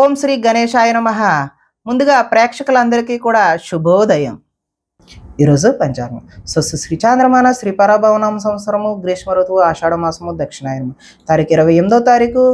ఓం శ్రీ గణేశాయ నమః. ముందుగా ప్రేక్షకులందరికీ కూడా శుభోదయం. ఈరోజు పంచాంగం. శ్రీ చాంద్రమాన శ్రీ పరాభవనామ సంవత్సరము గ్రీష్మ ఋతువు ఆషాఢ మాసము దక్షిణాయనము. తారీఖు 28వ తారీఖు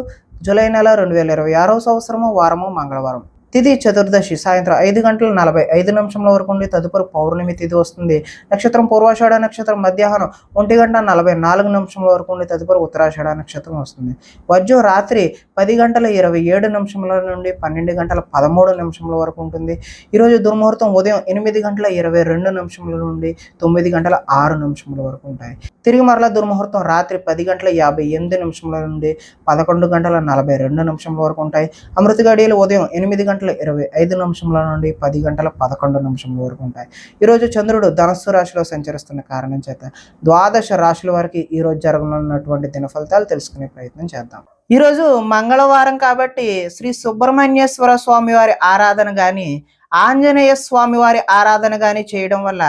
జూలై నెల 2026వ సంవత్సరము వారము మంగళవారం. తిథి చతుర్దశి సాయంత్రం 5:45 వరకు ఉండి తదుపరి పౌర్ణమి తిథి వస్తుంది. నక్షత్రం పూర్వాషాఢ నక్షత్రం మధ్యాహ్నం 1:44 వరకు ఉండి తదుపరి ఉత్తరాషాఢ నక్షత్రం వస్తుంది. వర్జం రాత్రి 10:27 నుండి 12:13 వరకు ఉంటుంది. ఈరోజు దుర్ముహూర్తం ఉదయం 8:22 నుండి 9:06 వరకు ఉంటాయి. తిరిగి మరలా దుర్ముహూర్తం రాత్రి 10:58 నుండి 11:42 వరకు ఉంటాయి. అమృత గడియలు ఉదయం 8:25 నుండి 10:11 వరకు ఉంటాయి. ఈరోజు చంద్రుడు ధనస్సు రాశిలో సంచరిస్తున్న కారణం చేత ద్వాదశ రాశుల వారికి ఈరోజు జరగనున్నటువంటి దిన ఫలితాలు తెలుసుకునే ప్రయత్నం చేద్దాం. ఈరోజు మంగళవారం కాబట్టి శ్రీ సుబ్రహ్మణ్యేశ్వర స్వామి వారి ఆరాధన కానీ ఆంజనేయ స్వామి వారి ఆరాధన కానీ చేయడం వల్ల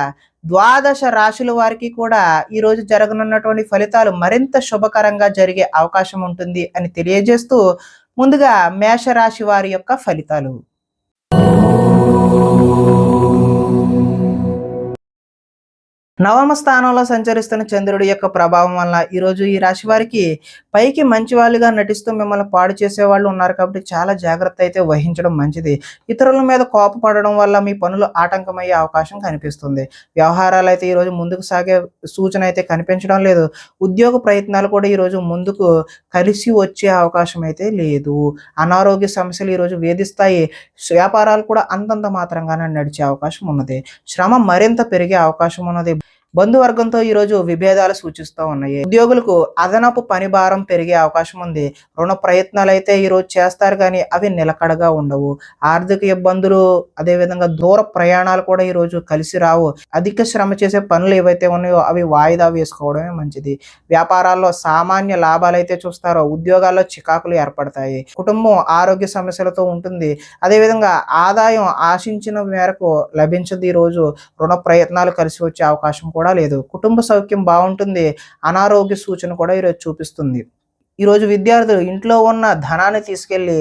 ద్వాదశ రాశుల వారికి కూడా ఈరోజు జరగనున్నటువంటి ఫలితాలు మరింత శుభకరంగా జరిగే అవకాశం ఉంటుంది అని తెలియజేస్తూ ముందుగా మేషరాశి వారి యొక్క ఫలితాలు. నవమ స్థానంలో సంచరిస్తున్న చంద్రుడి యొక్క ప్రభావం వల్ల ఈరోజు ఈ రాశి వారికి పైకి మంచి వాళ్ళుగా నటిస్తూ మిమ్మల్ని పాడు చేసే వాళ్ళు ఉన్నారు కాబట్టి చాలా జాగ్రత్త అయితే వహించడం మంచిది. ఇతరుల మీద కోపపడడం వల్ల మీ పనులు ఆటంకమయ్యే అవకాశం కనిపిస్తుంది. వ్యవహారాలు అయితే ఈరోజు ముందుకు సాగే సూచన అయితే కనిపించడం లేదు. ఉద్యోగ ప్రయత్నాలు కూడా ఈరోజు ముందుకు కలిసి వచ్చే అవకాశం అయితే లేదు. అనారోగ్య సమస్యలు ఈరోజు వేధిస్తాయి. వ్యాపారాలు కూడా అంతంత మాత్రంగానే నడిచే అవకాశం ఉన్నది. శ్రమ మరింత పెరిగే అవకాశం ఉన్నది. బంధువర్గంతో ఈరోజు విభేదాలు సూచిస్తూ ఉన్నాయి. ఉద్యోగులకు అదనపు పని భారం పెరిగే అవకాశం ఉంది. రుణ ప్రయత్నాలు అయితే ఈరోజు చేస్తారు కానీ అవి నిలకడగా ఉండవు. ఆర్థిక ఇబ్బందులు అదేవిధంగా దూర ప్రయాణాలు కూడా ఈరోజు కలిసి రావు. అధిక శ్రమ చేసే పనులు ఏవైతే ఉన్నాయో అవి వాయిదా వేసుకోవడమే మంచిది. వ్యాపారాల్లో సామాన్య లాభాలు అయితే చూస్తారో ఉద్యోగాల్లో చికాకులు ఏర్పడతాయి. కుటుంబం ఆరోగ్య సమస్యలతో ఉంటుంది. అదేవిధంగా ఆదాయం ఆశించిన మేరకు లభించదు. ఈరోజు రుణ ప్రయత్నాలు కలిసి వచ్చే అవకాశం కూడా లేదు. కుటుంబ సౌఖ్యం బాగుంటుంది. అనారోగ్య సూచన కూడా ఈరోజు చూపిస్తుంది. ఈరోజు విద్యార్థులు ఇంట్లో ఉన్న ధనాన్ని తీసుకెళ్ళి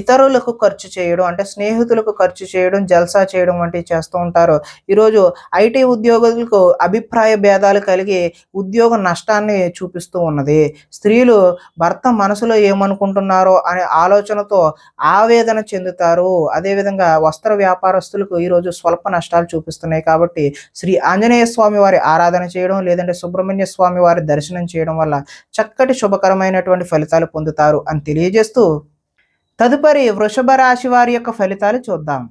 ఇతరులకు ఖర్చు చేయడం అంటే స్నేహితులకు ఖర్చు చేయడం జల్సా చేయడం వంటివి చేస్తూ ఉంటారు. ఈరోజు ఐటీ ఉద్యోగులకు అభిప్రాయ భేదాలు కలిగి ఉద్యోగ నష్టాన్ని చూపిస్తూ ఉన్నది. స్త్రీలు భర్త మనసులో ఏమనుకుంటున్నారో అనే ఆలోచనతో ఆవేదన చెందుతారు. అదేవిధంగా వస్త్ర వ్యాపారస్తులకు ఈరోజు స్వల్ప నష్టాలు చూపిస్తున్నాయి. కాబట్టి శ్రీ ఆంజనేయ స్వామి వారి ఆరాధన చేయడం లేదంటే సుబ్రహ్మణ్య స్వామి వారి దర్శనం చేయడం వల్ల చక్కటి శుభకరమైనటువంటి ఫలితాలు పొందుతారు అని తెలియజేస్తూ తదుపరి వృషభ రాశి వారి యొక్క ఫలితాలు చూద్దాం.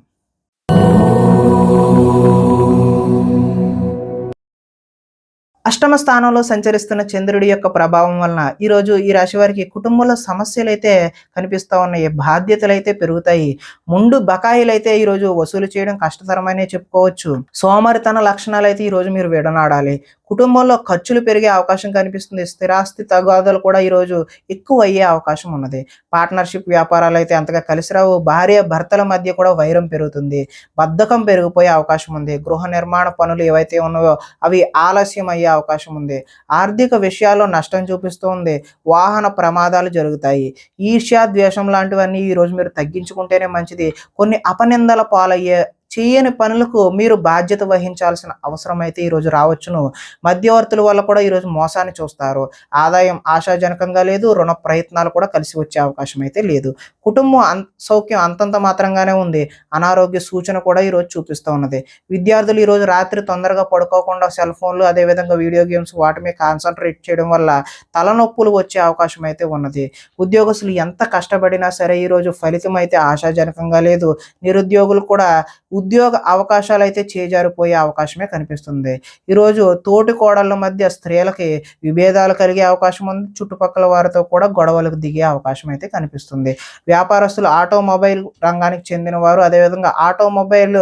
అష్టమ స్థానంలో సంచరిస్తున్న చంద్రుడి యొక్క ప్రభావం వలన ఈరోజు ఈ రాశి వారికి కుటుంబంలో సమస్యలు అయితే కనిపిస్తూ ఉన్నాయి. బాధ్యతలు అయితే పెరుగుతాయి. ముందు బకాయిలు అయితే ఈరోజు వసూలు చేయడం కష్టతరమనే చెప్పుకోవచ్చు. సోమరితన లక్షణాలు అయితే ఈరోజు మీరు విడనాడాలి. కుటుంబంలో ఖర్చులు పెరిగే అవకాశం కనిపిస్తుంది. స్థిరాస్తి తగాదాలు కూడా ఈరోజు ఎక్కువ అయ్యే అవకాశం ఉన్నది. పార్ట్నర్షిప్ వ్యాపారాలు అయితే అంతగా కలిసి రావు. భార్య భర్తల మధ్య కూడా వైరం పెరుగుతుంది. బద్ధకం పెరిగిపోయే అవకాశం ఉంది. గృహ నిర్మాణ పనులు ఏవైతే ఉన్నాయో అవి ఆలస్యం అయ్యే అవకాశం ఉంది. ఆర్థిక విషయాల్లో నష్టం చూపిస్తూ ఉంది. వాహన ప్రమాదాలు జరుగుతాయి. ఈర్ష్య ద్వేషం లాంటివన్నీ ఈరోజు మీరు తగ్గించుకుంటేనే మంచిది. కొన్ని అపనిందల పాలయ్యే చేయని పనులకు మీరు బాధ్యత వహించాల్సిన అవసరం అయితే ఈరోజు రావచ్చును. మధ్యవర్తుల వల్ల కూడా ఈరోజు మోసాన్ని చూస్తారు. ఆదాయం ఆశాజనకంగా లేదు. రుణ ప్రయత్నాలు కూడా కలిసి వచ్చే అవకాశం అయితే లేదు. కుటుంబం సౌఖ్యం అంతంత మాత్రంగానే ఉంది. అనారోగ్య సూచన కూడా ఈరోజు చూపిస్తూ ఉన్నది. విద్యార్థులు ఈరోజు రాత్రి తొందరగా పడుకోకుండా సెల్ ఫోన్లు అదేవిధంగా వీడియో గేమ్స్ వాటి మీద కాన్సన్ట్రేట్ చేయడం వల్ల తలనొప్పులు వచ్చే అవకాశం అయితే ఉన్నది. ఉద్యోగస్తులు ఎంత కష్టపడినా సరే ఈరోజు ఫలితం అయితే ఆశాజనకంగా లేదు. నిరుద్యోగులు కూడా ఉద్యోగ అవకాశాలు అయితే చేజారిపోయే అవకాశమే కనిపిస్తుంది. ఈరోజు తోటి కోడళ్ళ మధ్య స్త్రీలకి విభేదాలు కలిగే అవకాశం ఉంది. చుట్టుపక్కల వారితో కూడా గొడవలకు దిగే అవకాశం అయితే కనిపిస్తుంది. వ్యాపారస్తులు ఆటోమొబైల్ రంగానికి చెందిన వారు అదేవిధంగా ఆటోమొబైల్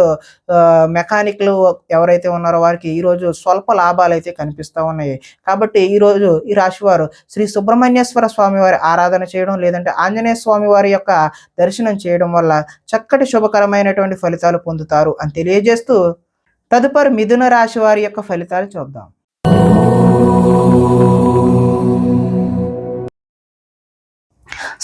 మెకానిక్లు ఎవరైతే ఉన్నారో వారికి ఈరోజు స్వల్ప లాభాలు అయితే కనిపిస్తూ ఉన్నాయి. కాబట్టి ఈరోజు ఈ రాశి వారు శ్రీ సుబ్రహ్మణ్యేశ్వర స్వామి వారి ఆరాధన చేయడం లేదంటే ఆంజనేయ స్వామి వారి యొక్క దర్శనం చేయడం వల్ల చక్కటి శుభకరమైనటువంటి ఫలితాలు పొందుతారు అని తెలియజేస్తూ తదుపరి మిథున రాశి వారి యొక్క ఫలితాలు చూద్దాం.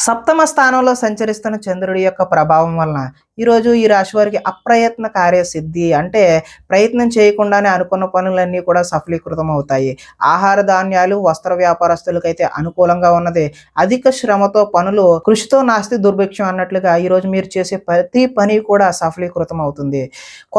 సప్తమ స్థానంలో సంచరిస్తున్న చంద్రుడి యొక్క ప్రభావం వలన ఈరోజు ఈ రాశి వారికి అప్రయత్న కార్యసిద్ధి అంటే ప్రయత్నం చేయకుండానే అనుకున్న పనులన్నీ కూడా సఫలీకృతం అవుతాయి. ఆహార ధాన్యాలు వస్త్ర వ్యాపారస్తులకైతే అనుకూలంగా ఉన్నది. అధిక శ్రమతో పనులు కృషితో నాస్తి దుర్భిక్షం అన్నట్లుగా ఈరోజు మీరు చేసే ప్రతి పని కూడా సఫలీకృతం అవుతుంది.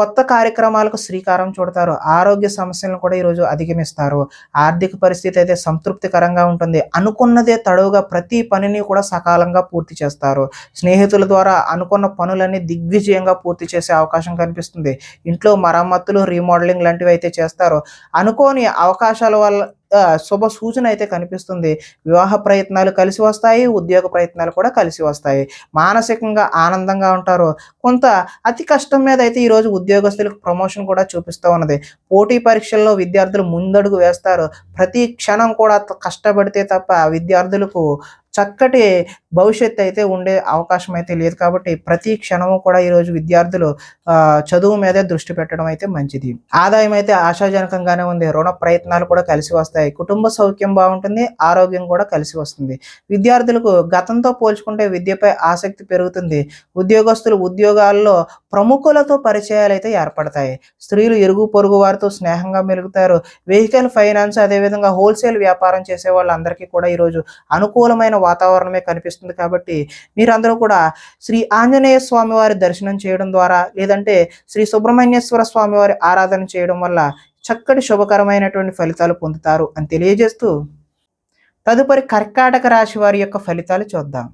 కొత్త కార్యక్రమాలకు శ్రీకారం చుడతారు. ఆరోగ్య సమస్యలను కూడా ఈరోజు అధిగమిస్తారు. ఆర్థిక పరిస్థితి అయితే సంతృప్తికరంగా ఉంటుంది. అనుకున్నదే తడవుగా ప్రతి పనిని కూడా సకాలంగా పూర్తి చేస్తారు. స్నేహితుల ద్వారా అనుకున్న పనులన్నీ దిగ్విజయంగా పూర్తి చేసే అవకాశం కనిపిస్తుంది. ఇంట్లో మరమ్మతులు రీమోడలింగ్ లాంటివి అయితే చేస్తారు. అనుకోని అవకాశాల వల్ల శుభ సూచన అయితే కనిపిస్తుంది. వివాహ ప్రయత్నాలు కలిసి వస్తాయి. ఉద్యోగ ప్రయత్నాలు కూడా కలిసి వస్తాయి. మానసికంగా ఆనందంగా ఉంటారు. కొంత అతి కష్టం మీద అయితే ఈరోజు ఉద్యోగస్తులకు ప్రమోషన్ కూడా చూపిస్తూ ఉన్నది. పోటీ పరీక్షల్లో విద్యార్థులు ముందడుగు వేస్తారు. ప్రతి క్షణం కూడా కష్టపడితే తప్ప విద్యార్థులకు చక్కటి భవిష్యత్తు అయితే ఉండే అవకాశం అయితే లేదు. కాబట్టి ప్రతి క్షణము కూడా ఈరోజు విద్యార్థులు చదువు మీదే దృష్టి పెట్టడం అయితే మంచిది. ఆదాయం అయితే ఆశాజనకంగానే ఉంది. రుణ ప్రయత్నాలు కూడా కలిసి వస్తాయి. కుటుంబ సౌఖ్యం బాగుంటుంది. ఆరోగ్యం కూడా కలిసి వస్తుంది. విద్యార్థులకు గతంతో పోల్చుకుంటే విద్యపై ఆసక్తి పెరుగుతుంది. ఉద్యోగస్తులు ఉద్యోగాల్లో ప్రముఖులతో పరిచయాలు అయితే ఏర్పడతాయి. స్త్రీలు ఇరుగు పొరుగు వారితో స్నేహంగా మెలుగుతారు. వెహికల్ ఫైనాన్స్ అదేవిధంగా హోల్సేల్ వ్యాపారం చేసే వాళ్ళందరికీ కూడా ఈరోజు అనుకూలమైన వాతావరణమే కనిపిస్తుంది. కాబట్టి మీరందరూ కూడా శ్రీ ఆంజనేయ స్వామి వారి దర్శనం చేయడం ద్వారా లేదంటే శ్రీ సుబ్రహ్మణ్యేశ్వర స్వామి వారి ఆరాధన చేయడం వల్ల చక్కటి శుభకరమైనటువంటి ఫలితాలు పొందుతారు అని తెలియజేస్తూ తదుపరి కర్కాటక రాశి వారి యొక్క ఫలితాలు చూద్దాం.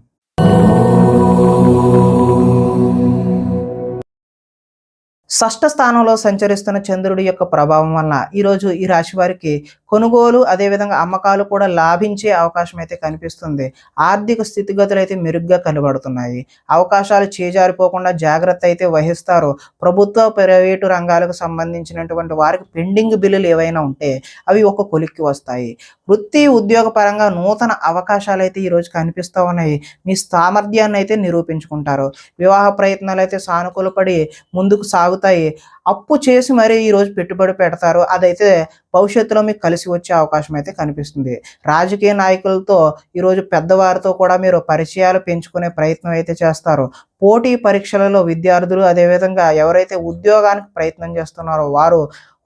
షష్ఠ స్థానంలో సంచరిస్తున్న చంద్రుడి యొక్క ప్రభావం వలన ఈరోజు ఈ రాశి వారికి కొనుగోలు అదేవిధంగా అమ్మకాలు కూడా లాభించే అవకాశం అయితే కనిపిస్తుంది. ఆర్థిక స్థితిగతులు అయితే మెరుగ్గా కనబడుతున్నాయి. అవకాశాలు చేజారిపోకుండా జాగ్రత్త అయితే వహిస్తారు. ప్రభుత్వ ప్రైవేటు రంగాలకు సంబంధించినటువంటి వారికి పెండింగ్ బిల్లులు ఏవైనా ఉంటే అవి ఒక కొలిక్కి వస్తాయి. వృత్తి ఉద్యోగ పరంగా నూతన అవకాశాలు అయితే ఈరోజు కనిపిస్తూ ఉన్నాయి. మీ సామర్థ్యాన్ని అయితే నిరూపించుకుంటారు. వివాహ ప్రయత్నాలు అయితే సానుకూలపడి ముందుకు సాగుతాయి. అప్పు చేసి మరీ ఈరోజు పెట్టుబడి పెడతారు. అదైతే భవిష్యత్తులో మీకు కలిసి వచ్చే అవకాశం అయితే కనిపిస్తుంది. రాజకీయ నాయకులతో ఈరోజు పెద్దవారితో కూడా మీరు పరిచయాలు పెంచుకునే ప్రయత్నం అయితే చేస్తారు. పోటీ పరీక్షలలో విద్యార్థులు అదేవిధంగా ఎవరైతే ఉద్యోగానికి ప్రయత్నం చేస్తున్నారో వారు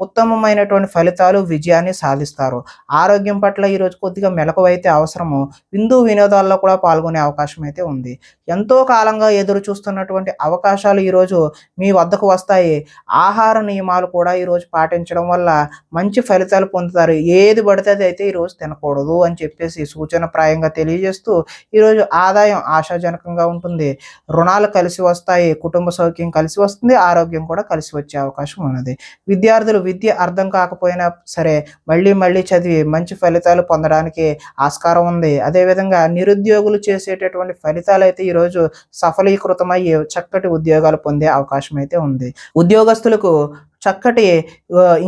ఉత్తమమైనటువంటి ఫలితాలు విజయాన్ని సాధిస్తారు. ఆరోగ్యం పట్ల ఈరోజు కొద్దిగా మెలకువైతే అవసరము. విందు వినోదాల్లో కూడా పాల్గొనే అవకాశం అయితే ఉంది. ఎంతో కాలంగా ఎదురు చూస్తున్నటువంటి అవకాశాలు ఈరోజు మీ వద్దకు వస్తాయి. ఆహార నియమాలు కూడా ఈరోజు పాటించడం వల్ల మంచి ఫలితాలు పొందుతారు. ఏది పడితే అది అయితే ఈరోజు తినకూడదు అని చెప్పేసి సూచనప్రాయంగా తెలియజేస్తూ ఈరోజు ఆదాయం ఆశాజనకంగా ఉంటుంది. రుణాలు కలిసి వస్తాయి. కుటుంబ సౌఖ్యం కలిసి వస్తుంది. ఆరోగ్యం కూడా కలిసి వచ్చే అవకాశం ఉన్నది. విద్యార్థులు విద్య అర్థం కాకపోయినా సరే మళ్ళీ చదివి మంచి ఫలితాలు పొందడానికి ఆస్కారం ఉంది. అదేవిధంగా నిరుద్యోగులు చేసేటటువంటి ఫలితాలు అయితే ఈరోజు సఫలీకృతమయ్యి చక్కటి ఉద్యోగాలు పొందే అవకాశం అయితే ఉంది. ఉద్యోగస్తులకు చక్కటి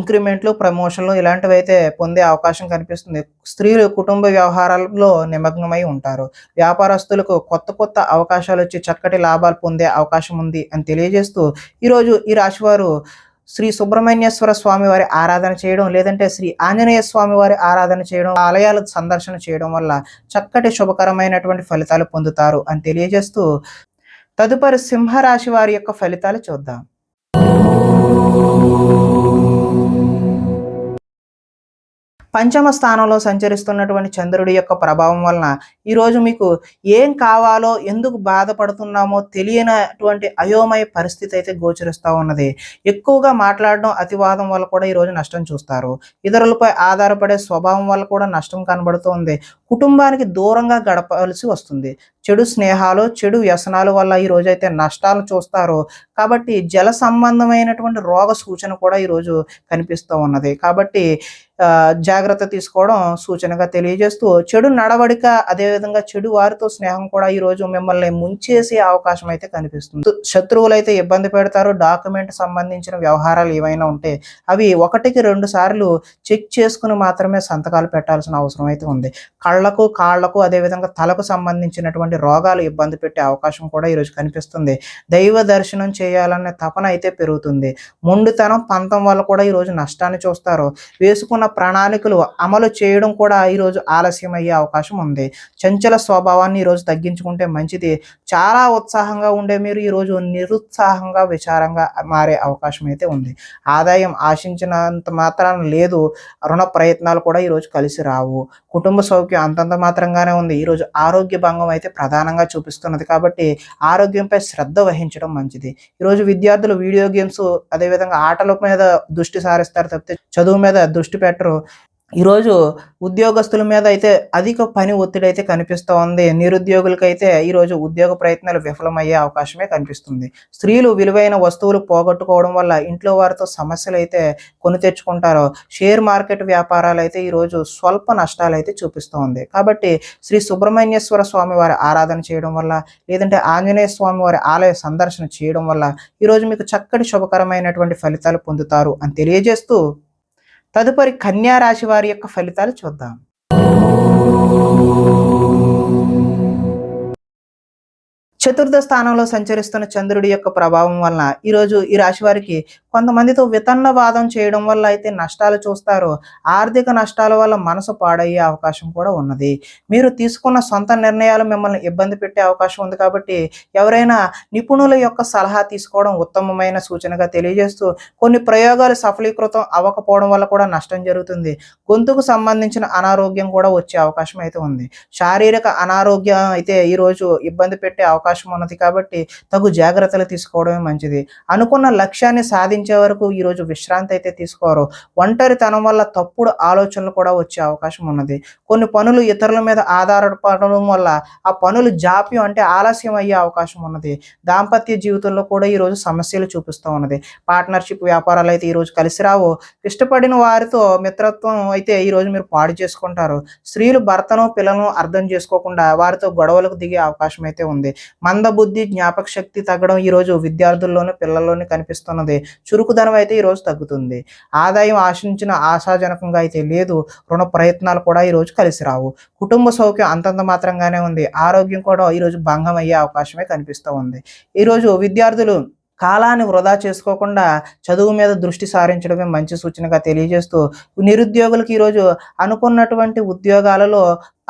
ఇంక్రిమెంట్లు ప్రమోషన్లు ఇలాంటివి అయితే పొందే అవకాశం కనిపిస్తుంది. స్త్రీలు కుటుంబ వ్యవహారాల్లో నిమగ్నమై ఉంటారు. వ్యాపారస్తులకు కొత్త అవకాశాలు వచ్చి చక్కటి లాభాలు పొందే అవకాశం ఉంది అని తెలియజేస్తూ ఈరోజు ఈ రాశివారు శ్రీ సుబ్రహ్మణ్యేశ్వర స్వామి వారి ఆరాధన చేయడం లేదంటే శ్రీ ఆంజనేయ స్వామి వారి ఆరాధన చేయడం ఆలయాల సందర్శన చేయడం వల్ల చక్కటి శుభకరమైనటువంటి ఫలితాలు పొందుతారు అని తెలియజేస్తూ తదుపరి సింహరాశి వారి యొక్క ఫలితాలు చూద్దాం. పంచమ స్థానంలో సంచరిస్తున్నటువంటి చంద్రుడి యొక్క ప్రభావం వలన ఈరోజు మీకు ఏం కావాలో ఎందుకు బాధపడుతున్నామో తెలియనటువంటి అయోమయ పరిస్థితి అయితే గోచరిస్తూ ఉన్నది. ఎక్కువగా మాట్లాడడం అతివాదం వల్ల కూడా ఈరోజు నష్టం చూస్తారు. ఇతరులపై ఆధారపడే స్వభావం వల్ల కూడా నష్టం కనబడుతుంది. కుటుంబానికి దూరంగా గడపవలసి వస్తుంది. చెడు స్నేహాలు చెడు వ్యసనాల వల్ల ఈ రోజైతే నష్టాలు చూస్తారు. కాబట్టి జల సంబంధమైనటువంటి రోగ సూచన కూడా ఈరోజు కనిపిస్తూ ఉన్నది. కాబట్టి జాగ్రత్త తీసుకోవడం సూచనగా తెలియజేస్తూ చెడు నడవడిక అదేవిధంగా చెడు వారితో స్నేహం కూడా ఈరోజు మిమ్మల్ని ముంచేసే అవకాశం అయితే కనిపిస్తుంది. శత్రువులు అయితే ఇబ్బంది పెడతారు. డాక్యుమెంట్ సంబంధించిన వ్యవహారాలు ఏవైనా ఉంటే అవి 1-2 సార్లు చెక్ చేసుకుని మాత్రమే సంతకాలు పెట్టాల్సిన అవసరం అయితే ఉంది. కళ్ళ కళ్ళకు, కాళ్ళకు అదేవిధంగా తలకు సంబంధించినటువంటి రోగాలు ఇబ్బంది పెట్టే అవకాశం కూడా ఈరోజు కనిపిస్తుంది. దైవ దర్శనం చేయాలనే తపన అయితే పెరుగుతుంది. మొండితనం, పంతం వల్ల కూడా ఈరోజు నష్టాన్ని చూస్తారు. వేసుకున్న ప్రణాళికలు అమలు చేయడం కూడా ఈరోజు ఆలస్యం అయ్యే అవకాశం ఉంది. చంచల స్వభావాన్ని ఈరోజు తగ్గించుకుంటే మంచిది. చాలా ఉత్సాహంగా ఉండే మీరు ఈరోజు నిరుత్సాహంగా, విచారంగా మారే అవకాశం అయితే ఉంది. ఆదాయం ఆశించినంత మాత్రాన లేదు. రుణ ప్రయత్నాలు కూడా ఈరోజు కలిసి రావు. కుటుంబ సౌఖ్యం అంతంత మాత్రంగానే ఉంది. ఈరోజు ఆరోగ్య భంగం అయితే ప్రధానంగా చూపిస్తున్నది కాబట్టి ఆరోగ్యంపై శ్రద్ధ వహించడం మంచిది. ఈరోజు విద్యార్థులు వీడియో గేమ్స్ అదేవిధంగా ఆటల మీద దృష్టి సారిస్తారు తప్పితే చదువు మీద దృష్టి పెట్టరు. ఈరోజు ఉద్యోగస్తుల మీద అయితే అధిక పని ఒత్తిడి అయితే కనిపిస్తూ ఉంది. నిరుద్యోగులకైతే ఈరోజు ఉద్యోగ ప్రయత్నాలు విఫలమయ్యే అవకాశమే కనిపిస్తుంది. స్త్రీలు విలువైన వస్తువులు పోగొట్టుకోవడం వల్ల ఇంట్లో వారితో సమస్యలు అయితే కొని తెచ్చుకుంటారు. షేర్ మార్కెట్ వ్యాపారాలు అయితే ఈరోజు స్వల్ప నష్టాలు అయితే చూపిస్తూ ఉంది. కాబట్టి శ్రీ సుబ్రహ్మణ్యేశ్వర స్వామి వారి ఆరాధన చేయడం వల్ల, లేదంటే ఆంజనేయ స్వామి వారి ఆలయ సందర్శన చేయడం వల్ల ఈరోజు మీకు చక్కటి శుభకరమైనటువంటి ఫలితాలు పొందుతారు అని తెలియజేస్తూ తదుపరి కన్యా రాశి వారి యొక్క ఫలితాలు చూద్దాం. చతుర్థ స్థానంలో సంచరిస్తున్న చంద్రుడి యొక్క ప్రభావం వలన ఈరోజు ఈ రాశి వారికి కొంతమందితో వితన్నవాదం చేయడం వల్ల అయితే నష్టాలు చూస్తారు. ఆర్థిక నష్టాల వల్ల మనసు పాడయ్యే అవకాశం కూడా ఉన్నది. మీరు తీసుకున్న సొంత నిర్ణయాలు మిమ్మల్ని ఇబ్బంది పెట్టే అవకాశం ఉంది కాబట్టి ఎవరైనా నిపుణుల యొక్క సలహా తీసుకోవడం ఉత్తమమైన సూచనగా తెలియజేస్తూ కొన్ని ప్రయోగాలు సఫలీకృతం అవ్వకపోవడం వల్ల కూడా నష్టం జరుగుతుంది. గొంతుకు సంబంధించిన అనారోగ్యం కూడా వచ్చే అవకాశం అయితే ఉంది. శారీరక అనారోగ్యం అయితే ఈరోజు ఇబ్బంది పెట్టే అవకాశం ఉన్నది కాబట్టి తగు జాగ్రత్తలు తీసుకోవడమే మంచిది. అనుకున్న లక్ష్యాన్ని సాధించే వరకు ఈరోజు విశ్రాంతి అయితే తీసుకోరు. ఒంటరితనం వల్ల తప్పుడు ఆలోచనలు కూడా వచ్చే అవకాశం ఉన్నది. కొన్ని పనులు ఇతరుల మీద ఆధారపడడం వల్ల ఆ పనులు జాప్యం అంటే ఆలస్యం అయ్యే అవకాశం ఉన్నది. దాంపత్య జీవితంలో కూడా ఈరోజు సమస్యలు చూపిస్తూ ఉన్నది. పార్ట్నర్షిప్ వ్యాపారాలు అయితే ఈరోజు కలిసి రావు. ఇష్టపడిన వారితో మిత్రత్వం అయితే ఈరోజు మీరు పాడు చేసుకుంటారు. స్త్రీలు భర్తను, పిల్లలను అర్థం చేసుకోకుండా వారితో గొడవలకు దిగే అవకాశం అయితే ఉంది. మందబుద్ధి, జ్ఞాపక శక్తి తగ్గడం ఈరోజు విద్యార్థుల్లోనూ, పిల్లల్లోనూ కనిపిస్తున్నది. చురుకుదనం అయితే ఈరోజు తగ్గుతుంది. ఆదాయం ఆశించిన ఆశాజనకంగా అయితే లేదు. రుణ ప్రయత్నాలు కూడా ఈరోజు కలిసి రావు. కుటుంబ సౌఖ్యం అంతంత మాత్రంగానే ఉంది. ఆరోగ్యం కూడా ఈరోజు భంగం అయ్యే అవకాశమే కనిపిస్తూ ఉంది. ఈరోజు విద్యార్థులు కాలాన్ని వృధా చేసుకోకుండా చదువు మీద దృష్టి సారించడమే మంచి సూచనగా తెలియజేస్తూ నిరుద్యోగులకు ఈరోజు అనుకున్నటువంటి ఉద్యోగాలలో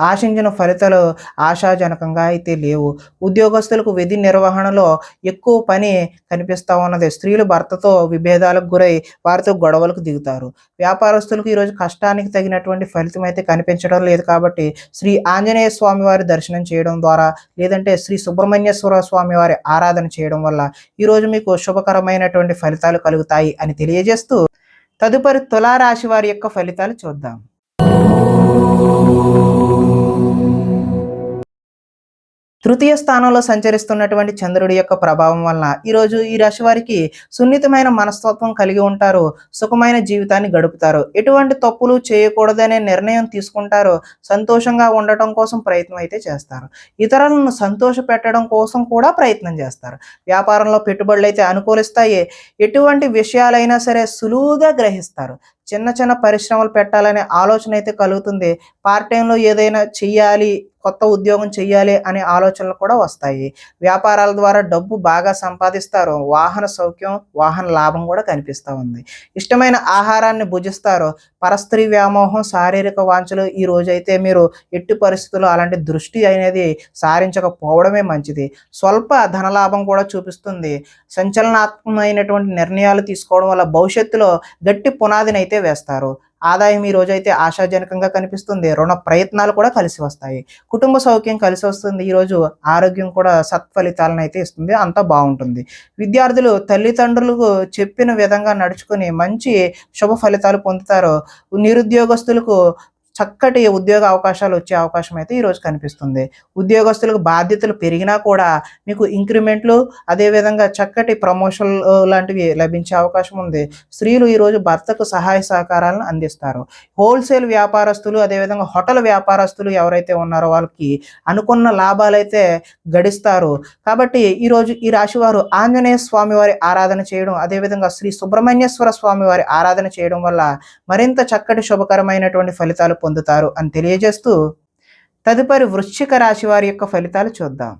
ఆశించిన ఫలితాలు ఆశాజనకంగా అయితే లేవు. ఉద్యోగస్తులకు విధి నిర్వహణలో ఎక్కువ పని కనిపిస్తూ ఉన్నది. స్త్రీలు భర్తతో విభేదాలకు గురై వారితో గొడవలకు దిగుతారు. వ్యాపారస్తులకు ఈరోజు కష్టానికి తగినటువంటి ఫలితం అయితే కనిపించడం లేదు కాబట్టి శ్రీ ఆంజనేయ స్వామి వారి దర్శనం చేయడం ద్వారా, లేదంటే శ్రీ సుబ్రహ్మణ్యేశ్వర స్వామి వారి ఆరాధన చేయడం వల్ల ఈరోజు మీకు శుభకరమైనటువంటి ఫలితాలు కలుగుతాయి అని తెలియజేస్తూ తదుపరి తులారాశి వారి యొక్క ఫలితాలు చూద్దాం. తృతీయ స్థానంలో సంచరిస్తున్నటువంటి చంద్రుడి యొక్క ప్రభావం వలన ఈరోజు ఈ రాశి వారికి సున్నితమైన మనస్తత్వం కలిగి ఉంటారు. సుఖమైన జీవితాన్ని గడుపుతారు. ఎటువంటి తప్పులు చేయకూడదనే నిర్ణయం తీసుకుంటారు. సంతోషంగా ఉండటం కోసం ప్రయత్నం అయితే చేస్తారు. ఇతరులను సంతోష పెట్టడం కోసం కూడా ప్రయత్నం చేస్తారు. వ్యాపారంలో పెట్టుబడులు అయితే అనుకూలిస్తాయి. ఎటువంటి విషయాలైనా సరే సులువుగా గ్రహిస్తారు. చిన్న చిన్న పరిశ్రమలు పెట్టాలనే ఆలోచన అయితే కలుగుతుంది. పార్ట్ టైంలో ఏదైనా చెయ్యాలి, కొత్త ఉద్యోగం చెయ్యాలి అనే ఆలోచనలు కూడా వస్తాయి. వ్యాపారాల ద్వారా డబ్బు బాగా సంపాదిస్తారు. వాహన సౌఖ్యం, వాహన లాభం కూడా కనిపిస్తూ ఉంది. ఇష్టమైన ఆహారాన్ని భుజిస్తారు. పరస్త్రీ వ్యామోహం, శారీరక వాంఛలు ఈ రోజైతే మీరు ఎట్టి పరిస్థితుల్లో అలాంటి దృష్టి అనేది సారించకపోవడమే మంచిది. స్వల్ప ధనలాభం కూడా చూపిస్తుంది. సంచలనాత్మకమైనటువంటి నిర్ణయాలు తీసుకోవడం వల్ల భవిష్యత్తులో గట్టి పునాదిని అయితే వేస్తారు. ఆదాయం ఈ రోజైతే ఆశాజనకంగా కనిపిస్తుంది. రుణ ప్రయత్నాలు కూడా కలిసి వస్తాయి. కుటుంబ సౌఖ్యం కలిసి వస్తుంది. ఈరోజు ఆరోగ్యం కూడా సత్ఫలితాలను అయితే ఇస్తుంది. అంతా బాగుంటుంది. విద్యార్థులు తల్లిదండ్రులకు చెప్పిన విధంగా నడుచుకుని మంచి శుభ ఫలితాలు పొందుతారు. నిరుద్యోగస్తులకు చక్కటి ఉద్యోగ అవకాశాలు వచ్చే అవకాశం అయితే ఈరోజు కనిపిస్తుంది. ఉద్యోగస్తులకు బాధ్యతలు పెరిగినా కూడా మీకు ఇంక్రిమెంట్లు, అదేవిధంగా చక్కటి ప్రమోషన్ లాంటివి లభించే అవకాశం ఉంది. స్త్రీలు ఈరోజు భర్తకు సహాయ సహకారాలను అందిస్తారు. హోల్సేల్ వ్యాపారస్తులు, అదేవిధంగా హోటల్ వ్యాపారస్తులు ఎవరైతే ఉన్నారో వాళ్ళకి అనుకున్న లాభాలైతే గడిస్తారు. కాబట్టి ఈరోజు ఈ రాశి వారు ఆంజనేయ స్వామి వారి ఆరాధన చేయడం, అదేవిధంగా శ్రీ సుబ్రహ్మణ్యేశ్వర స్వామి వారి ఆరాధన చేయడం వల్ల మరింత చక్కటి శుభకరమైనటువంటి ఫలితాలు పొందుతారు అని తెలియజేస్తూ తదుపరి వృశ్చిక రాశి వారి యొక్క ఫలితాలు చూద్దాం.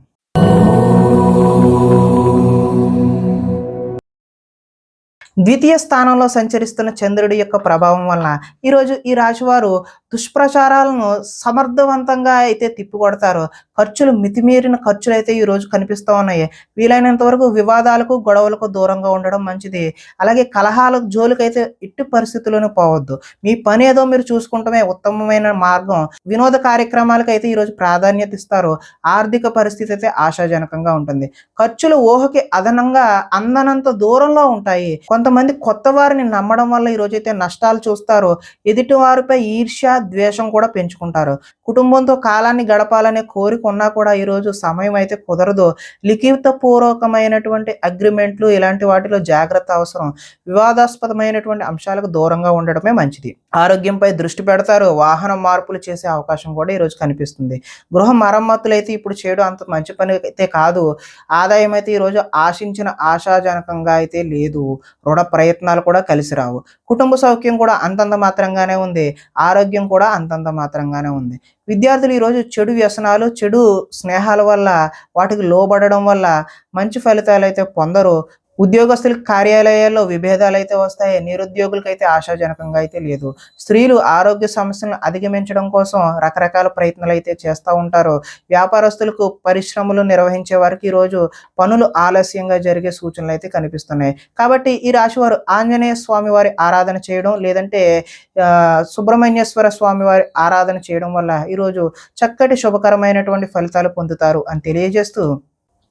ద్వితీయ స్థానంలో సంచరిస్తున్న చంద్రుడి యొక్క ప్రభావం వలన ఈరోజు ఈ రాశివారు దుష్ప్రచారాలను సమర్థవంతంగా అయితే తిప్పికొడతారు. ఖర్చులు మితిమీరిన ఖర్చులు అయితే ఈరోజు కనిపిస్తూ ఉన్నాయి. వీలైనంత వరకు వివాదాలకు గొడవలకు దూరంగా ఉండడం మంచిది. అలాగే కలహాలకు జోలికైతే ఎట్టి పరిస్థితుల్లోనూ పోవద్దు. మీ పని ఏదో మీరు చూసుకుంటమే ఉత్తమమైన మార్గం. వినోద కార్యక్రమాలకు అయితే ఈరోజు ప్రాధాన్యత ఇస్తారు. ఆర్థిక పరిస్థితి అయితే ఆశాజనకంగా ఉంటుంది. ఖర్చులు ఊహకి అదనంగా అందనంత దూరంలో ఉంటాయి. కొంతమంది కొత్త వారిని నమ్మడం వల్ల ఈరోజైతే నష్టాలు చూస్తారు. ఎదుటి వారిపై ఈర్ష్య ద్వేషం కూడా పెంచుకుంటారు. కుటుంబంతో కాలాన్ని గడపాలనే కోరిక ఉన్నా కూడా ఈరోజు సమయం అయితే కుదరదు. లిఖిత పూర్వకమైనటువంటి అగ్రిమెంట్లు ఇలాంటి వాటిలో జాగ్రత్త అవసరం. వివాదాస్పదమైనటువంటి అంశాలకు దూరంగా ఉండడమే మంచిది. ఆరోగ్యంపై దృష్టి పెడతారు. వాహన మార్పులు చేసే అవకాశం కూడా ఈరోజు కనిపిస్తుంది. గృహ మరమ్మతులు అయితే ఇప్పుడు చేయడం అంత మంచి పని అయితే కాదు. ఆదాయం అయితే ఈరోజు ఆశించిన ఆశాజనకంగా అయితే లేదు. రుణ ప్రయత్నాలు కూడా కలిసి రావు. కుటుంబ సౌఖ్యం కూడా అంతంత మాత్రంగానే ఉంది. ఆరోగ్యం కూడా అంతంత మాత్రంగానే ఉంది. విద్యార్థులు ఈరోజు చెడు వ్యసనాలు చెడు స్నేహాల వల్ల వాటికి లోబడడం వల్ల మంచి ఫలితాలు అయితే పొందరు. ఉద్యోగస్తులకు కార్యాలయాల్లో విభేదాలు అయితే వస్తాయి. నిరుద్యోగులకైతే ఆశాజనకంగా అయితే లేదు. స్త్రీలు ఆరోగ్య సమస్యలను అధిగమించడం కోసం రకరకాల ప్రయత్నాలు అయితే చేస్తూ ఉంటారు. వ్యాపారస్తులకు పరిశ్రమలు నిర్వహించే వారికి ఈరోజు పనులు ఆలస్యంగా జరిగే సూచనలు అయితే కనిపిస్తున్నాయి. కాబట్టి ఈ రాశివారు ఆంజనేయ స్వామి వారి ఆరాధన చేయడం లేదంటే సుబ్రహ్మణ్యేశ్వర స్వామి వారి ఆరాధన చేయడం వల్ల ఈరోజు చక్కటి శుభకరమైనటువంటి ఫలితాలు పొందుతారు అని తెలియజేస్తూ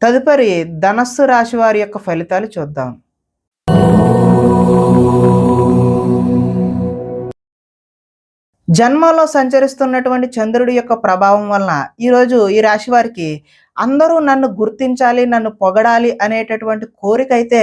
తదుపరి ధనస్సు రాశి వారి యొక్క ఫలితాలు చూద్దాం. జన్మలో సంచరిస్తున్నటువంటి చంద్రుడి యొక్క ప్రభావం వలన ఈరోజు ఈ రాశి వారికి అందరూ నన్ను గుర్తించాలి, నన్ను పొగడాలి అనేటటువంటి కోరిక అయితే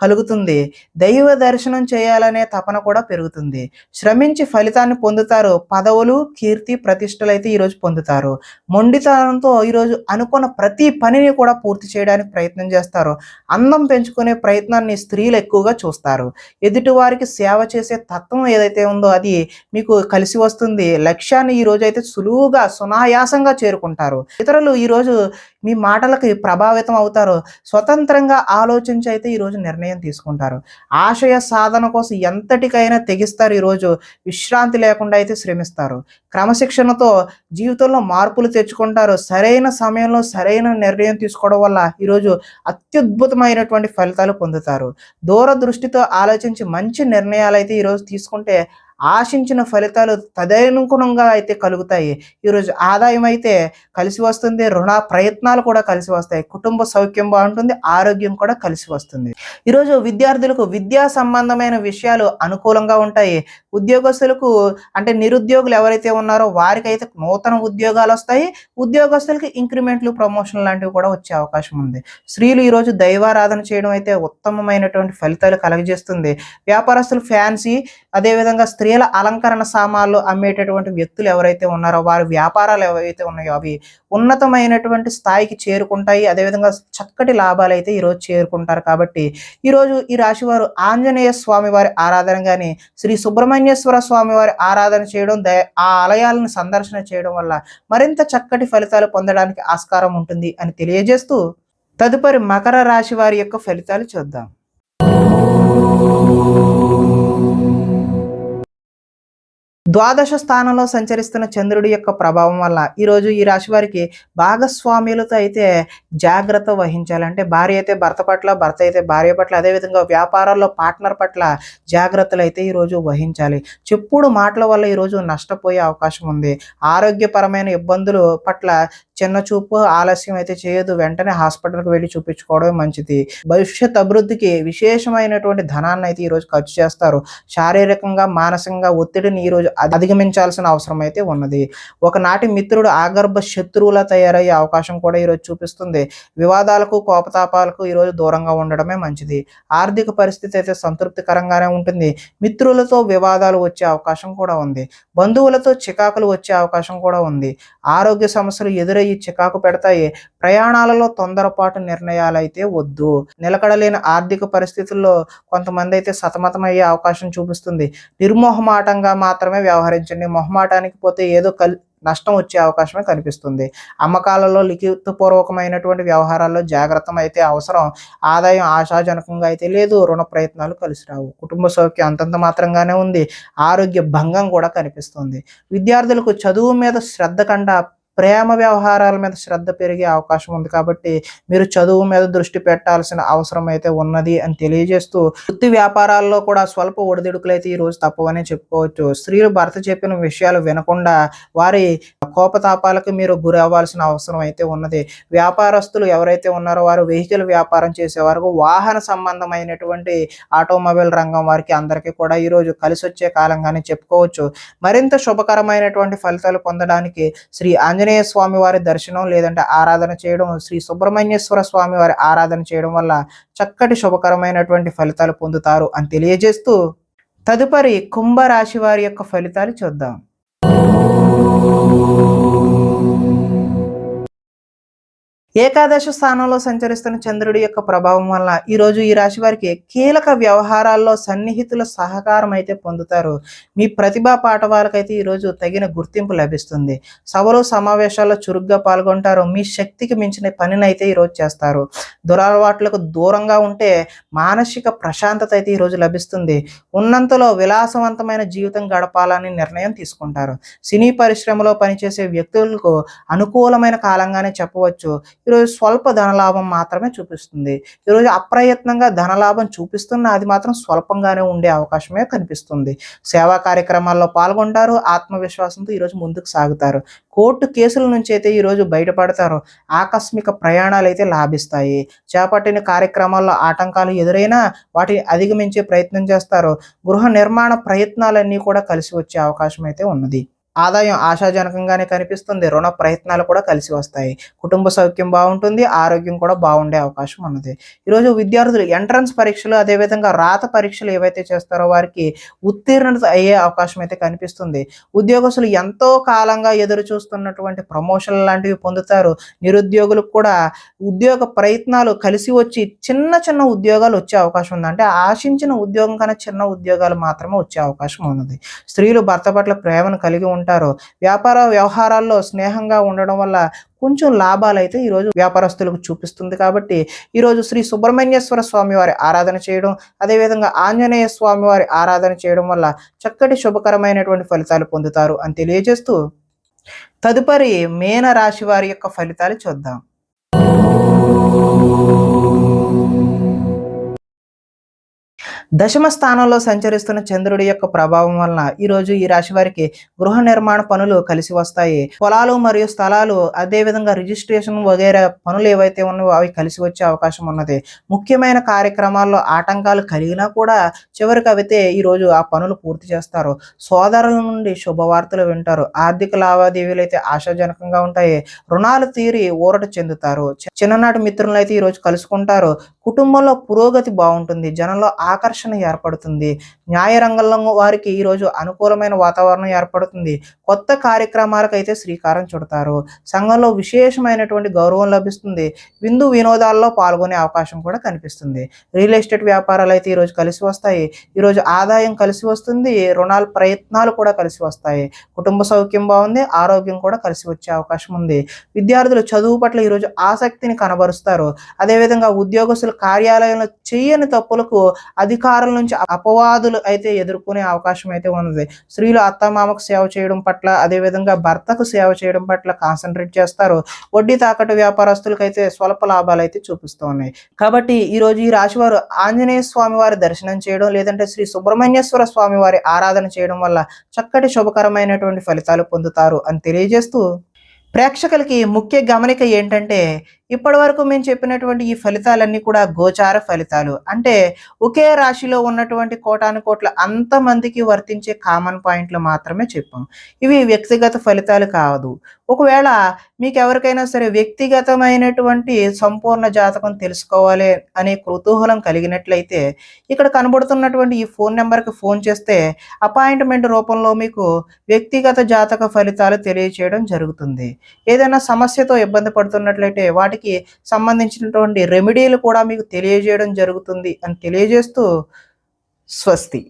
కలుగుతుంది. దైవ దర్శనం చేయాలనే తపన కూడా పెరుగుతుంది. శ్రమించి ఫలితాన్ని పొందుతారు. పదవులు కీర్తి ప్రతిష్టలు అయితే ఈరోజు పొందుతారు. మొండితనంతో ఈరోజు అనుకున్న ప్రతి పనిని కూడా పూర్తి చేయడానికి ప్రయత్నం చేస్తారు. అందం పెంచుకునే ప్రయత్నాన్ని స్త్రీలు ఎక్కువగా చూస్తారు. ఎదుటి వారికి సేవ చేసే తత్వం ఏదైతే ఉందో అది మీకు కలిసి వస్తుంది. లక్ష్యాన్ని ఈ రోజు అయితే సులువుగా సునాయాసంగా చేరుకుంటారు. ఇతరులు ఈరోజు మీ మాటలకి ప్రభావితం అవుతారు. స్వతంత్రంగా ఆలోచించి అయితే ఈరోజు నిర్ణయం తీసుకుంటారు. ఆశయ సాధన కోసం ఎంతటికైనా తెగిస్తారు. ఈరోజు విశ్రాంతి లేకుండా అయితే శ్రమిస్తారు. క్రమశిక్షణతో జీవితంలో మార్పులు తెచ్చుకుంటారు. సరైన సమయంలో సరైన నిర్ణయం తీసుకోవడం వల్ల ఈరోజు అత్యద్భుతమైనటువంటి ఫలితాలు పొందుతారు. దూరదృష్టితో ఆలోచించి మంచి నిర్ణయాలు అయితే ఈరోజు తీసుకుంటే ఆశించిన ఫలితాలు తదనుగుణంగా అయితే కలుగుతాయి. ఈరోజు ఆదాయం అయితే కలిసి వస్తుంది. రుణ ప్రయత్నాలు కూడా కలిసి వస్తాయి. కుటుంబ సౌఖ్యం బాగుంటుంది. ఆరోగ్యం కూడా కలిసి వస్తుంది. ఈరోజు విద్యార్థులకు విద్యా సంబంధమైన విషయాలు అనుకూలంగా ఉంటాయి. ఉద్యోగస్తులకు అంటే నిరుద్యోగులు ఎవరైతే ఉన్నారో వారికైతే నూతన ఉద్యోగాలు వస్తాయి. ఉద్యోగస్తులకి ఇంక్రిమెంట్లు ప్రమోషన్ లాంటివి కూడా వచ్చే అవకాశం ఉంది. స్త్రీలు ఈరోజు దైవారాధన చేయడం అయితే ఉత్తమమైనటువంటి ఫలితాలు కలగజేస్తుంది. వ్యాపారస్తులు ఫ్యాన్సీ అదేవిధంగా స్త్రీల అలంకరణ సామాన్లు అమ్మేటటువంటి వ్యక్తులు ఎవరైతే ఉన్నారో వారి వ్యాపారాలు ఏవైతే ఉన్నాయో అవి ఉన్నతమైనటువంటి స్థాయికి చేరుకుంటాయి. అదేవిధంగా చక్కటి లాభాలు అయితే ఈరోజు చేరుకుంటారు. కాబట్టి ఈరోజు ఈ రాశి వారు ఆంజనేయ స్వామి వారి ఆరాధన కానీ శ్రీ సుబ్రహ్మణ్యేశ్వర స్వామి వారి ఆరాధన చేయడం ఆ ఆలయాలను సందర్శన చేయడం వల్ల మరింత చక్కటి ఫలితాలు పొందడానికి ఆస్కారం ఉంటుంది అని తెలియజేస్తూ తదుపరి మకర రాశి వారి యొక్క ఫలితాలు చూద్దాం. ద్వాదశ స్థానంలో సంచరిస్తున్న చంద్రుడి యొక్క ప్రభావం వల్ల ఈరోజు ఈ రాశి వారికి భాగస్వామ్యులతో అయితే జాగ్రత్త వహించాలి. అంటే భార్య అయితే భర్త పట్ల, భర్త అయితే భార్య పట్ల, అదేవిధంగా వ్యాపారాల్లో పార్ట్నర్ పట్ల జాగ్రత్తలు అయితే ఈరోజు వహించాలి. చెప్పుడు మాటల వల్ల ఈరోజు నష్టపోయే అవకాశం ఉంది. ఆరోగ్యపరమైన ఇబ్బందులు పట్ల చిన్న చూపు ఆలస్యం అయితే చేయదు. వెంటనే హాస్పిటల్కి వెళ్ళి చూపించుకోవడమే మంచిది. భవిష్యత్ అభివృద్ధికి విశేషమైనటువంటి ధనాన్ని అయితే ఈరోజు ఖర్చు చేస్తారు. శారీరకంగా మానసికంగా ఒత్తిడిని ఈరోజు అధిగమించాల్సిన అవసరం అయితే ఉన్నది. ఒకనాటి మిత్రుడు ఆగర్భ శత్రువులా తయారయ్యే అవకాశం కూడా ఈరోజు చూపిస్తుంది. వివాదాలకు కోపతాపాలకు ఈరోజు దూరంగా ఉండడమే మంచిది. ఆర్థిక పరిస్థితి అయితే సంతృప్తికరంగానే ఉంటుంది. మిత్రులతో వివాదాలు వచ్చే అవకాశం కూడా ఉంది. బంధువులతో చికాకులు వచ్చే అవకాశం కూడా ఉంది. ఆరోగ్య సమస్యలు ఎదురయ్యి చికాకు పెడతాయి. ప్రయాణాలలో తొందరపాటు నిర్ణయాలు అయితే వద్దు. నిలకడలేని ఆర్థిక పరిస్థితుల్లో కొంతమంది అయితే సతమతమయ్యే అవకాశం చూపిస్తుంది. నిర్మోహమాటంగా మాత్రమే వ్యవహరించండి. మొహమాటానికి పోతే ఏదో నష్టం వచ్చే అవకాశమే కనిపిస్తుంది. అమ్మకాలలో లిఖితపూర్వకమైనటువంటి వ్యవహారాల్లో జాగ్రత్త అయితే అవసరం. ఆదాయం ఆశాజనకంగా అయితే లేదు. రుణ ప్రయత్నాలు కలిసి రావు. కుటుంబ సౌఖ్యం అంతంత మాత్రంగానే ఉంది. ఆరోగ్య భంగం కూడా కనిపిస్తుంది. విద్యార్థులకు చదువు మీద శ్రద్ధ కంటే ప్రేమ వ్యవహారాల మీద శ్రద్ధ పెరిగే అవకాశం ఉంది. కాబట్టి మీరు చదువు మీద దృష్టి పెట్టాల్సిన అవసరం అయితే ఉన్నది అని తెలియజేస్తూ, వృత్తి వ్యాపారాల్లో కూడా స్వల్ప ఒడిదుడుకులు అయితే ఈరోజు తప్పవనే చెప్పుకోవచ్చు. స్త్రీలు భర్త చెప్పిన విషయాలు వినకుండా వారి కోపతాపాలకు మీరు గురి అవ్వాల్సిన అవసరం అయితే ఉన్నది. వ్యాపారస్తులు ఎవరైతే ఉన్నారో వారు వెహికల్ వ్యాపారం చేసేవారు, వాహన సంబంధమైనటువంటి ఆటోమొబైల్ రంగం వారికి అందరికీ కూడా ఈరోజు కలిసి వచ్చే కాలంగానే చెప్పుకోవచ్చు. మరింత శుభకరమైనటువంటి ఫలితాలు పొందడానికి శ్రీ ఆంజనేయ స్వామి వారి దర్శనం లేదంటే ఆరాధన చేయడం, శ్రీ సుబ్రహ్మణ్యేశ్వర స్వామి వారి ఆరాధన చేయడం వల్ల చక్కటి శుభకరమైనటువంటి ఫలితాలు పొందుతారు అని తెలియజేస్తూ, తదుపరి కుంభరాశి వారి యొక్క ఫలితాలు చూద్దాం. ఏకాదశ స్థానంలో సంచరిస్తున్న చంద్రుడి యొక్క ప్రభావం వల్ల ఈరోజు ఈ రాశి వారికి కీలక వ్యవహారాల్లో సన్నిహితుల సహకారం అయితే పొందుతారు. మీ ప్రతిభా పాఠవాలకైతే ఈరోజు తగిన గుర్తింపు లభిస్తుంది. సభలు సమావేశాల్లో చురుగ్గా పాల్గొంటారు. మీ శక్తికి మించిన పనిని అయితే ఈరోజు చేస్తారు. దురలవాట్లకు దూరంగా ఉంటే మానసిక ప్రశాంతత అయితే ఈరోజు లభిస్తుంది. ఉన్నంతలో విలాసవంతమైన జీవితం గడపాలని నిర్ణయం తీసుకుంటారు. సినీ పరిశ్రమలో పనిచేసే వ్యక్తులకు అనుకూలమైన కాలంగానే చెప్పవచ్చు. ఈరోజు స్వల్ప ధనలాభం మాత్రమే చూపిస్తుంది. ఈరోజు అప్రయత్నంగా ధనలాభం చూపిస్తున్న అది మాత్రం స్వల్పంగానే ఉండే అవకాశమే కనిపిస్తుంది. సేవా కార్యక్రమాల్లో పాల్గొంటారు. ఆత్మవిశ్వాసంతో ఈరోజు ముందుకు సాగుతారు. కోర్టు కేసుల నుంచి అయితే ఈరోజు బయటపడతారు. ఆకస్మిక ప్రయాణాలు అయితే లాభిస్తాయి. చేపట్టిన కార్యక్రమాల్లో ఆటంకాలు ఎదురైనా వాటిని అధిగమించే ప్రయత్నం చేస్తారు. గృహ నిర్మాణ ప్రయత్నాలన్నీ కూడా కలిసి వచ్చే అవకాశం అయితే ఉన్నది. ఆదాయం ఆశాజనకంగానే కనిపిస్తుంది. రుణ ప్రయత్నాలు కూడా కలిసి వస్తాయి. కుటుంబ సౌఖ్యం బాగుంటుంది. ఆరోగ్యం కూడా బాగుండే అవకాశం ఉన్నది. ఈరోజు విద్యార్థులు ఎంట్రన్స్ పరీక్షలు అదేవిధంగా రాత పరీక్షలు ఏవైతే చేస్తారో వారికి ఉత్తీర్ణత అయ్యే అవకాశం అయితే కనిపిస్తుంది. ఉద్యోగస్తులు ఎంతో కాలంగా ఎదురు చూస్తున్నటువంటి ప్రమోషన్లు లాంటివి పొందుతారు. నిరుద్యోగులకు కూడా ఉద్యోగ ప్రయత్నాలు కలిసి వచ్చి చిన్న చిన్న ఉద్యోగాలు వచ్చే అవకాశం ఉంది. అంటే ఆశించిన ఉద్యోగం కన్నా చిన్న ఉద్యోగాలు మాత్రమే వచ్చే అవకాశం ఉన్నది. స్త్రీలు భర్త పట్ల ప్రేమను కలిగి ఉంటారు. వ్యాపార వ్యవహారాల్లో స్నేహంగా ఉండడం వల్ల కొంచెం లాభాలు అయితే ఈరోజు వ్యాపారస్తులకు చూపిస్తుంది. కాబట్టి ఈరోజు శ్రీ సుబ్రహ్మణ్యేశ్వర స్వామి వారి ఆరాధన చేయడం, అదేవిధంగా ఆంజనేయ స్వామి వారి ఆరాధన చేయడం వల్ల చక్కటి శుభకరమైనటువంటి ఫలితాలు పొందుతారు అని తెలియజేస్తూ, తదుపరి మీన రాశి వారి యొక్క ఫలితాలు చూద్దాం. దశమ స్థానంలో సంచరిస్తున్న చంద్రుడి యొక్క ప్రభావం వలన ఈరోజు ఈ రాశి వారికి గృహ నిర్మాణ పనులు కలిసి వస్తాయి. పొలాలు మరియు స్థలాలు అదేవిధంగా రిజిస్ట్రేషన్ వగైరా పనులు ఏవైతే ఉన్నాయో అవి కలిసి వచ్చే అవకాశం ఉన్నది. ముఖ్యమైన కార్యక్రమాల్లో ఆటంకాలు కలిగినా కూడా చివరికి అయితే ఈరోజు ఆ పనులు పూర్తి చేస్తారు. సోదరుల నుండి శుభవార్తలు వింటారు. ఆర్థిక లావాదేవీలు అయితే ఆశాజనకంగా ఉంటాయి. రుణాలు తీరి ఊరట చెందుతారు. చిన్ననాటి మిత్రులను అయితే ఈరోజు కలుసుకుంటారు. కుటుంబంలో పురోగతి బాగుంటుంది. జనంలో ఆకర్షణ ఏర్పడుతుంది. న్యాయ రంగంలో వారికి ఈరోజు అనుకూలమైన వాతావరణం ఏర్పడుతుంది. కొత్త కార్యక్రమాలకు అయితే శ్రీకారం చుడతారు. సంఘంలో విశేషమైనటువంటి గౌరవం లభిస్తుంది. విందు వినోదాల్లో పాల్గొనే అవకాశం కూడా కనిపిస్తుంది. రియల్ ఎస్టేట్ వ్యాపారాలు అయితే ఈరోజు కలిసి వస్తాయి. ఈరోజు ఆదాయం కలిసి వస్తుంది. రుణాల ప్రయత్నాలు కూడా కలిసి వస్తాయి. కుటుంబ సౌఖ్యం బాగుంది. ఆరోగ్యం కూడా కలిసి వచ్చే అవకాశం ఉంది. విద్యార్థులు చదువు పట్ల ఈరోజు ఆసక్తిని కనబరుస్తారు. అదేవిధంగా ఉద్యోగస్తులు కార్యాలయంలో చేయని తప్పులకు అధికారుల నుంచి అపవాదులు అయితే ఎదుర్కొనే అవకాశం అయితే ఉన్నది. స్త్రీలు అత్తమామకు సేవ చేయడం పట్ల అదేవిధంగా భర్తకు సేవ చేయడం పట్ల కాన్సన్ట్రేట్ చేస్తారు. వడ్డీ తాకట్టు వ్యాపారస్తులకు అయితే స్వల్ప లాభాలు అయితే చూపిస్తూ ఉన్నాయి. కాబట్టి ఈరోజు ఈ రాశి వారు ఆంజనేయ స్వామి వారి దర్శనం చేయడం లేదంటే శ్రీ సుబ్రహ్మణ్యేశ్వర స్వామి వారి ఆరాధన చేయడం వల్ల చక్కటి శుభకరమైనటువంటి ఫలితాలు పొందుతారు అని తెలియజేస్తూ, ప్రేక్షకులకి ముఖ్య గమనిక ఏంటంటే ఇప్పటి వరకు మేము చెప్పినటువంటి ఈ ఫలితాలన్నీ కూడా గోచార ఫలితాలు. అంటే ఒకే రాశిలో ఉన్నటువంటి కోటాను కోట్ల అంతమందికి వర్తించే కామన్ పాయింట్లు మాత్రమే చెప్పాం. ఇవి వ్యక్తిగత ఫలితాలు కాదు. ఒకవేళ మీకు ఎవరికైనా సరే వ్యక్తిగతమైనటువంటి సంపూర్ణ జాతకం తెలుసుకోవాలి అనే కుతూహలం కలిగినట్లయితే ఇక్కడ కనబడుతున్నటువంటి ఈ ఫోన్ నెంబర్కి ఫోన్ చేస్తే అపాయింట్మెంట్ రూపంలో మీకు వ్యక్తిగత జాతక ఫలితాలు తెలియచేయడం జరుగుతుంది. ఏదైనా సమస్యతో ఇబ్బంది పడుతున్నట్లయితే వాటికి సంబంధించినటువంటి రెమెడీలు కూడా మీకు తెలియజేయడం జరుగుతుంది అని తెలియజేస్తూ, స్వస్తి.